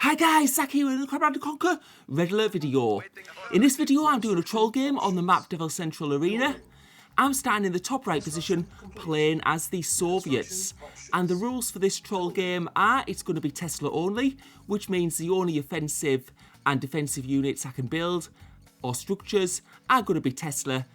Hi guys, Zach here in the Command & Conquer Red Alert video. In this video I'm doing a troll game on the map Devil Central Arena. I'm starting in the top right position playing as the Soviets. And the rules for this troll game are it's going to be Tesla only, which means the only offensive and defensive units I can build or structures are going to be Tesla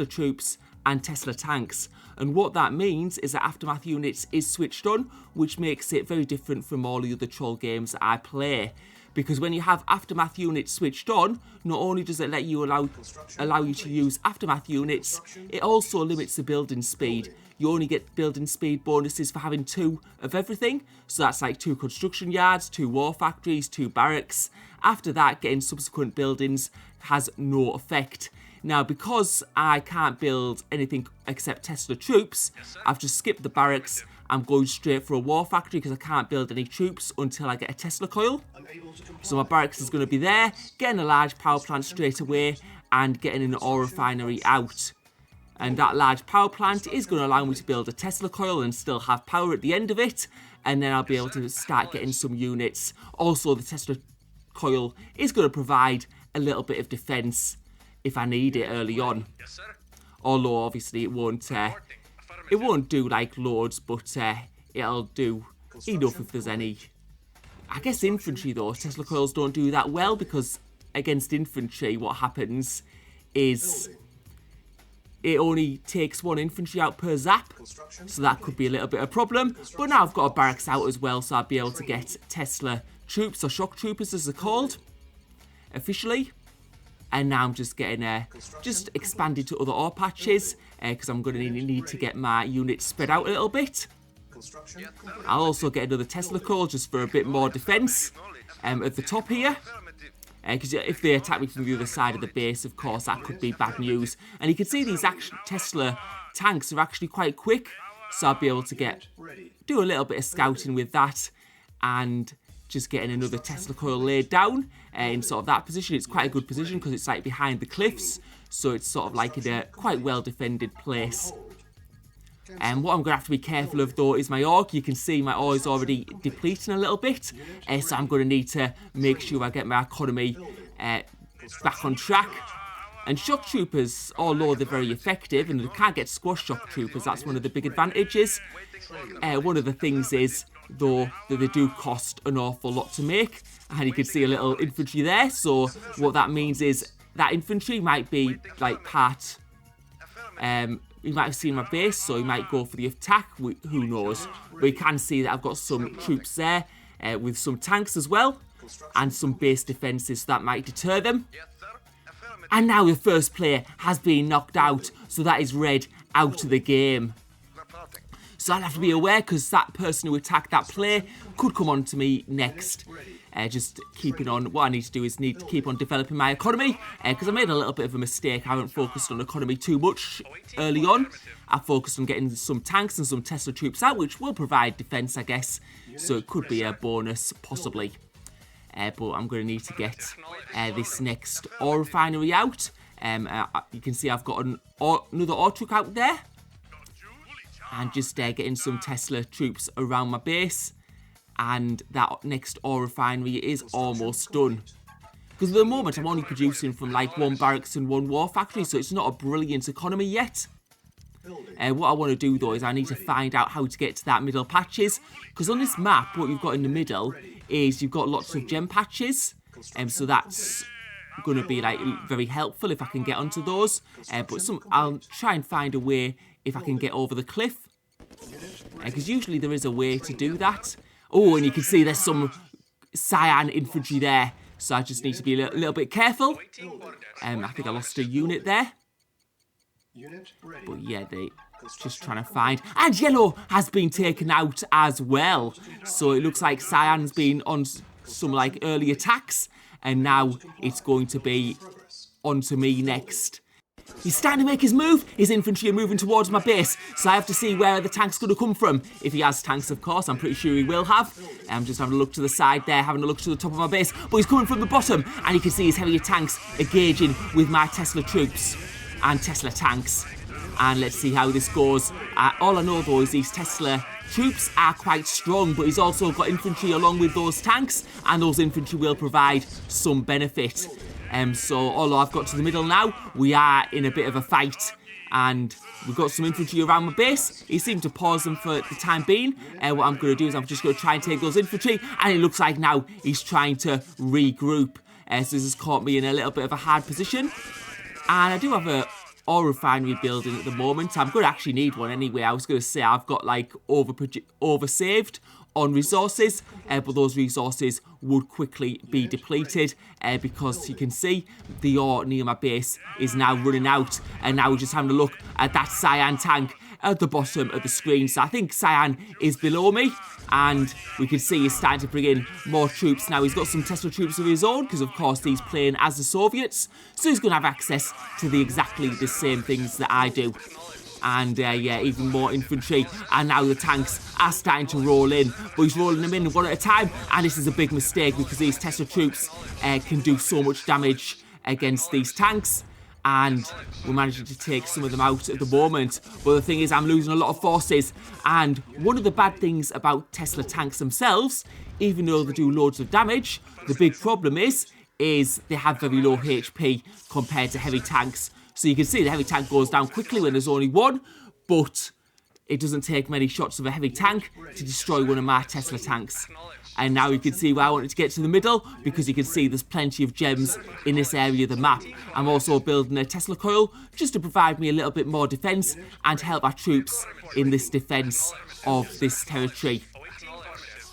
troops and Tesla tanks. And what that means is that Aftermath units is switched on, which makes it very different from all the other troll games I play. Because when you have Aftermath units switched on, not only does it let you allow you to use Aftermath units, it also limits the building speed. You only get building speed bonuses for having 2 of everything. So that's like 2 construction yards, 2 war factories, 2 barracks. After that, getting subsequent buildings has no effect. Now, because I can't build anything except Tesla troops, I've just skipped the barracks. I'm going straight for a war factory because I can't build any troops until I get a Tesla coil. So my barracks is going to be there, getting a large power plant straight away and getting an ore refinery out. And that large power plant is going to allow me to build a Tesla coil and still have power at the end of it. And then I'll be able to start getting some units. Also, the Tesla coil is going to provide a little bit of defense if I need it early on. Although obviously it won't do like loads, but it'll do enough if there's any. I guess infantry though, Tesla coils don't do that well, because against infantry what happens is it only takes 1 infantry out per zap, so that could be a little bit of a problem. But now I've got a barracks out as well, so I'll be able to get Tesla troops, or shock troopers as they're called, officially. And now I'm just getting just expanded to other ore patches, because I'm going to need to get my units spread out a little bit. I'll also get another Tesla coil just for a bit more defense at the top here. Because if they attack me from the other side of the base, of course, that could be bad news. And you can see these Tesla tanks are actually quite quick, so I'll be able to do a little bit of scouting with that, and just getting another Tesla coil laid down in sort of that position. It's quite a good position because it's like behind the cliffs, so it's sort of like in a quite well defended place. And what I'm going to have to be careful of though is my ore. You can see my ore is already depleting a little bit, so I'm going to need to make sure I get my economy back on track. And shock troopers, although they're very effective and they can't get squash shock troopers, that's one of the big advantages. One of the things is though that they do cost an awful lot to make, and you can see a little infantry there. So what that means is that infantry might be like part you might have seen my base, so he might go for the attack, who knows. But you can see that I've got some troops there with some tanks as well and some base defences, so that might deter them. And now the first player has been knocked out, so that is red out of the game. So I'll have to be aware, because that person who attacked that player could come on to me next. Just keeping on, what I need to do is need to keep on developing my economy, because I made a little bit of a mistake. I haven't focused on economy too much early on. I focused on getting some tanks and some Tesla troops out, which will provide defense, I guess. So it could be a bonus, possibly. But I'm going to need to get this next ore refinery out. You can see I've got another ore truck out there. And just getting some Tesla troops around my base. And that next ore refinery is almost done. Because at the moment I'm only producing from like 1 barracks and 1 war factory, so it's not a brilliant economy yet. What I want to do though is I need to find out how to get to that middle patches. Because on this map, what you've got in the middle is you've got lots of gem patches. So that's going to be like very helpful if I can get onto those. But I'll try and find a way if I can get over the cliff. Because usually there is a way to do that. Oh, and you can see there's some cyan infantry there. So I just need to be a little bit careful. I think I lost a unit there. But yeah, they just trying to find. And yellow has been taken out as well. So it looks like cyan's been on some like early attacks. And now it's going to be onto me next. He's starting to make his move. His infantry are moving towards my base, so I have to see where the tank's going to come from. If he has tanks, of course, I'm pretty sure he will have. I'm just having a look to the side there, having a look to the top of my base, but he's coming from the bottom, and you can see his heavier tanks engaging with my Tesla troops and Tesla tanks. And let's see how this goes. All I know though is these Tesla troops are quite strong, but he's also got infantry along with those tanks, and those infantry will provide some benefit. So although I've got to the middle now, we are in a bit of a fight, and we've got some infantry around my base. He seemed to pause them for the time being. What I'm going to do is I'm just going to try and take those infantry, and it looks like now he's trying to regroup. So this has caught me in a little bit of a hard position. And I do have a ore refinery building at the moment. I'm going to actually need one anyway. I was going to say I've got like oversaved on resources, but those resources would quickly be depleted because you can see the ore near my base is now running out, and now we're just having a look at that cyan tank at the bottom of the screen. So I think cyan is below me, and we can see he's starting to bring in more troops. Now he's got some Tesla troops of his own because of course he's playing as the Soviets, so he's going to have access to exactly the same things that I do. And yeah, even more infantry, and now the tanks are starting to roll in, but he's rolling them in one at a time, and this is a big mistake because these Tesla troops can do so much damage against these tanks, and we're managing to take some of them out at the moment. But the thing is, I'm losing a lot of forces, and one of the bad things about Tesla tanks themselves, even though they do loads of damage, the big problem is they have very low HP compared to heavy tanks. So you can see the heavy tank goes down quickly when there's only one, but it doesn't take many shots of a heavy tank to destroy one of my Tesla tanks. And now you can see why I wanted to get to the middle, because you can see there's plenty of gems in this area of the map. I'm also building a Tesla coil just to provide me a little bit more defense and help our troops in this defense of this territory.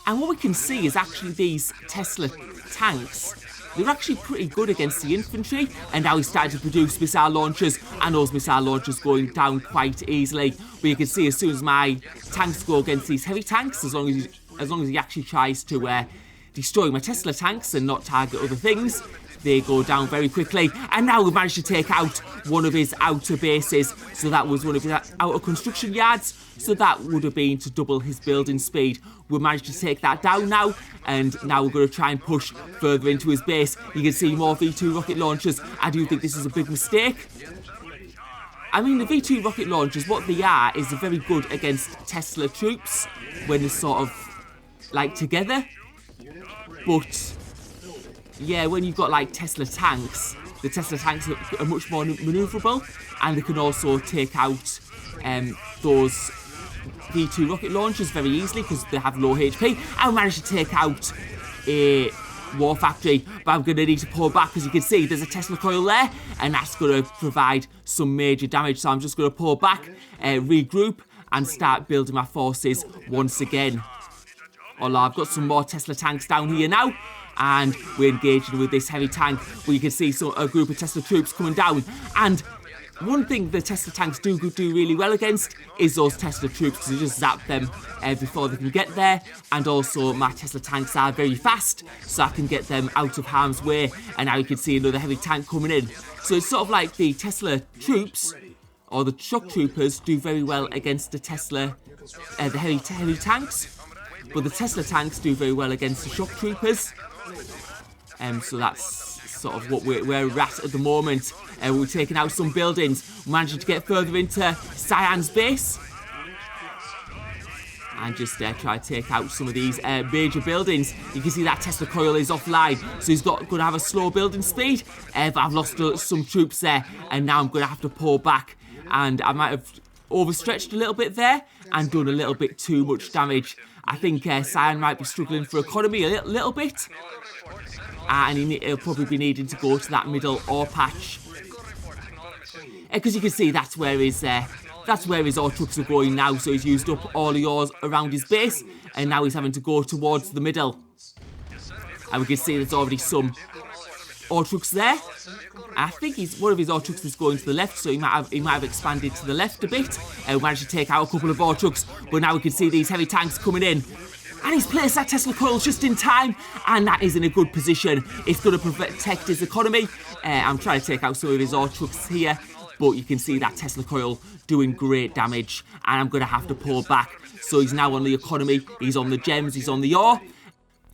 And what we can see is actually these Tesla tanks, they're actually pretty good against the infantry, and now he's starting to produce missile launchers, and those missile launchers going down quite easily. But you can see as soon as my tanks go against these heavy tanks, as long as he actually tries to destroy my Tesla tanks and not target other things, they go down very quickly. And now we've managed to take out one of his outer bases, so that was one of his outer construction yards, so that would have been to double his building speed. We managed to take that down now, and now we're going to try and push further into his base. You can see more V2 rocket launchers. I do think this is a big mistake. I mean, the V2 rocket launchers, what they are is they're very good against Tesla troops when they're sort of like together, but yeah, when you've got like Tesla tanks, the Tesla tanks are much more manoeuvrable, and they can also take out those V2 rocket launchers very easily because they have low HP. I managed to take out a war factory, but I'm going to need to pull back because you can see there's a Tesla coil there, and that's going to provide some major damage. So I'm just going to pull back, regroup, and start building my forces once again. Although I've got some more Tesla tanks down here now, and we're engaging with this heavy tank, where you can see a group of Tesla troops coming down. And one thing the Tesla tanks do really well against is those Tesla troops, because you just zap them before they can get there. And also my Tesla tanks are very fast, so I can get them out of harm's way. And now you can see another heavy tank coming in. So it's sort of like the Tesla troops, or the shock troopers, do very well against the Tesla, the heavy tanks. But the Tesla tanks do very well against the shock troopers. So that's sort of what we're at the moment. We're taking out some buildings, managing to get further into Cyan's base, and just try to take out some of these major buildings. You can see that Tesla coil is offline, so he's going to have a slow building speed, but I've lost some troops there, and now I'm going to have to pull back, and I might have overstretched a little bit there and done a little bit too much damage. I think Cyan might be struggling for economy a little bit, and he'll probably be needing to go to that middle ore patch, because you can see that's where his ore trucks are going now. So he's used up all the ores around his base, and now he's having to go towards the middle. And we can see there's already some ore trucks there. I think one of his ore trucks is going to the left, so he might have expanded to the left a bit. We managed to take out a couple of ore trucks, but now we can see these heavy tanks coming in. And he's placed that Tesla coil just in time, and that is in a good position. It's going to protect his economy. I'm trying to take out some of his ore trucks here, but you can see that Tesla coil doing great damage, and I'm going to have to pull back. So he's now on the economy, he's on the gems, he's on the ore.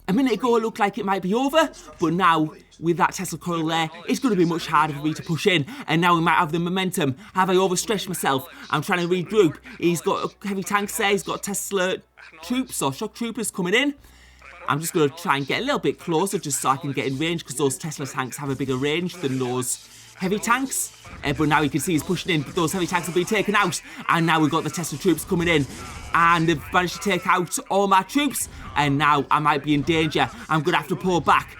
A minute ago it looked like it might be over, but now with that Tesla coil there, it's going to be much harder for me to push in, and now we might have the momentum. Have I overstretched myself? I'm trying to regroup. He's got heavy tanks there, he's got Tesla troops or shock troopers coming in. I'm just going to try and get a little bit closer just so I can get in range, because those Tesla tanks have a bigger range than those heavy tanks. But now you can see he's pushing in, but those heavy tanks have been taken out, and now we've got the Tesla troops coming in, and they've managed to take out all my troops, and now I might be in danger. I'm going to have to pull back,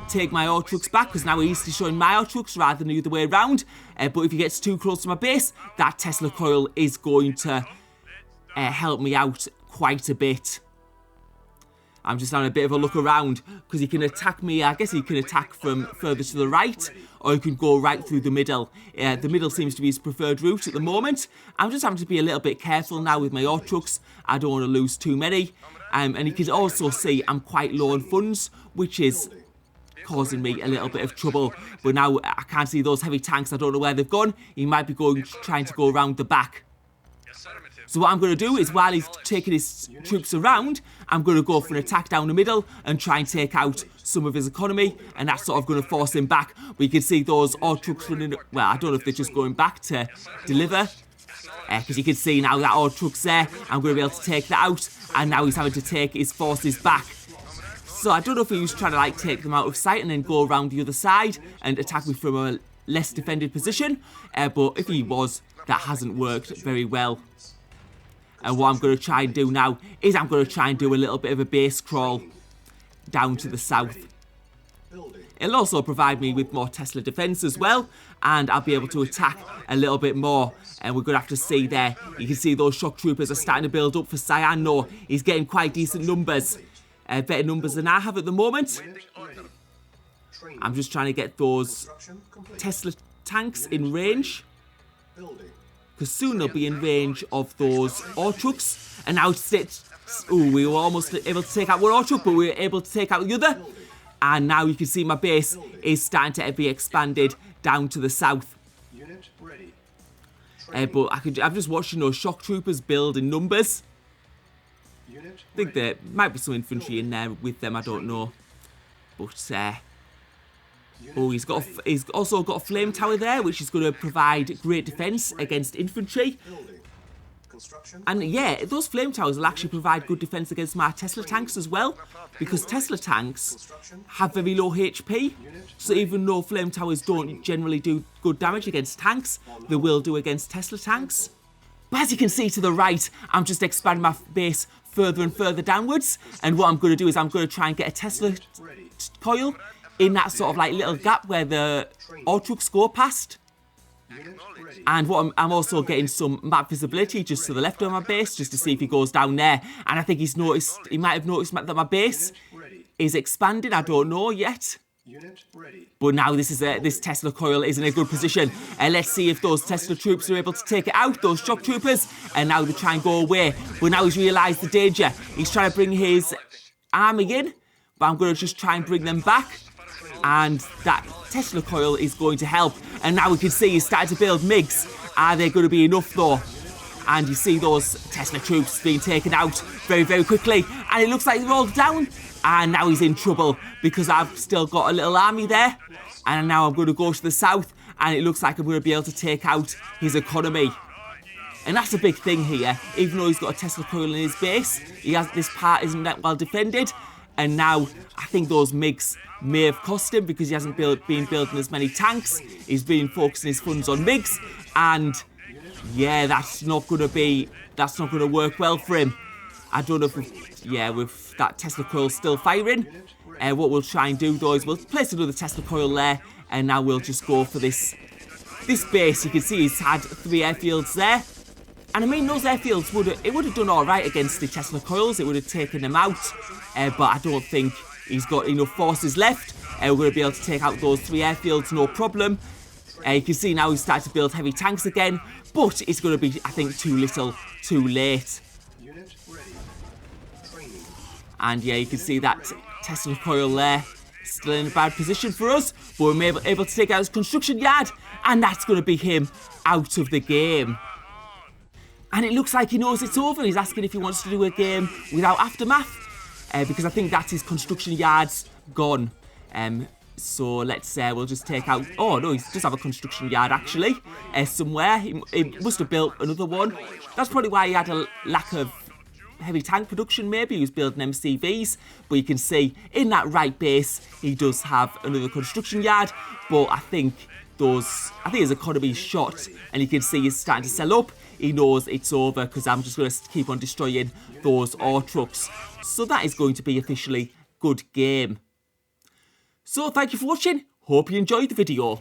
take my ore trucks back, because now he's destroying my ore trucks rather than the other way around. But if he gets too close to my base, that Tesla coil is going to help me out quite a bit. I'm just having a bit of a look around, because he can attack me. I guess he can attack from further to the right, or he can go right through the middle. The middle seems to be his preferred route at the moment. I'm just having to be a little bit careful now with my ore trucks. I don't want to lose too many. And you can also see I'm quite low on funds, which is causing me a little bit of trouble. But now I can't see those heavy tanks. I don't know where they've gone. He might be trying to go around the back. So what I'm going to do is, while he's taking his troops around, I'm going to go for an attack down the middle and try and take out some of his economy, and that's sort of going to force him back. But you can see those ore trucks running, well, I don't know if they're just going back to deliver, because you can see now that ore truck's there. I'm going to be able to take that out, and now he's having to take his forces back. So I don't know if he was trying to like take them out of sight and then go around the other side and attack me from a less defended position, but if he was, that hasn't worked very well. And what I'm going to try and do now is I'm going to try and do a little bit of a base crawl down to the south. It'll also provide me with more Tesla defense as well, and I'll be able to attack a little bit more. And we're going to have to see there. You can see those shock troopers are starting to build up for Cyan. No, he's getting quite decent numbers. Better numbers than I have at the moment. I'm just trying to get those Tesla tanks in range, because soon they'll be in range of those ore trucks. And now we were almost able to take out one ore truck, but we were able to take out the other. And now you can see my base is starting to be expanded down to the south. But I'm just watching those shock troopers build in numbers. I think there might be some infantry in there with them, I don't know. But oh, he's also got a flame tower there, which is going to provide great defense against infantry. And yeah, those flame towers will actually provide good defense against my Tesla tanks as well, because Tesla tanks have very low HP. So even though flame towers don't generally do good damage against tanks, they will do against Tesla tanks. But as you can see to the right, I'm just expanding my base further and further downwards. And what I'm going to do is I'm going to try and get a Tesla coil in that sort of like little gap where the ore trucks go past. And I'm also getting some map visibility just to the left of my base, just to see if he goes down there. And I think he might have noticed that my base is expanding. I don't know yet. But now this Tesla coil is in a good position. Let's see if those Tesla troops are able to take it out, those shock troopers. And now they try and go away. But now he's realised the danger. He's trying to bring his army in, but I'm going to just try and bring them back. And that Tesla coil is going to help. And now we can see he's starting to build MiGs. Are they going to be enough though? And you see those Tesla troops being taken out very, very quickly. And it looks like they're all down. And now he's in trouble because I've still got a little army there. And now I'm going to go to the south. And it looks like I'm going to be able to take out his economy. And that's a big thing here. Even though he's got a Tesla coil in his base, this part isn't that well defended. And now I think those MiGs may have cost him because he hasn't been building as many tanks. He's been focusing his funds on MiGs, and yeah, that's not going to work well for him. I don't know if with that Tesla coil still firing. What we'll try and do though is we'll place another Tesla coil there, and now we'll just go for this base. You can see he's had 3 airfields there. And I mean, those airfields would have done all right against the Tesla coils. It would have taken them out, but I don't think he's got enough forces left. We're going to be able to take out those 3 airfields, no problem. You can see now he's starting to build heavy tanks again, but it's going to be, I think, too little, too late. And yeah, you can see that Tesla coil there, still in a bad position for us, but we're able to take out his construction yard, and that's going to be him out of the game. And it looks like he knows it's over. He's asking if he wants to do a game without aftermath, because I think that his construction yard's gone. So let's we'll just take out. Oh no, he does have a construction yard actually somewhere. He must have built another one. That's probably why he had a lack of heavy tank production maybe, he was building MCVs, but you can see in that right base he does have another construction yard, but I think his economy's shot, and you can see he's starting to sell up. He knows it's over because I'm just going to keep on destroying those ore trucks. So that is going to be officially good game. So thank you for watching, hope you enjoyed the video.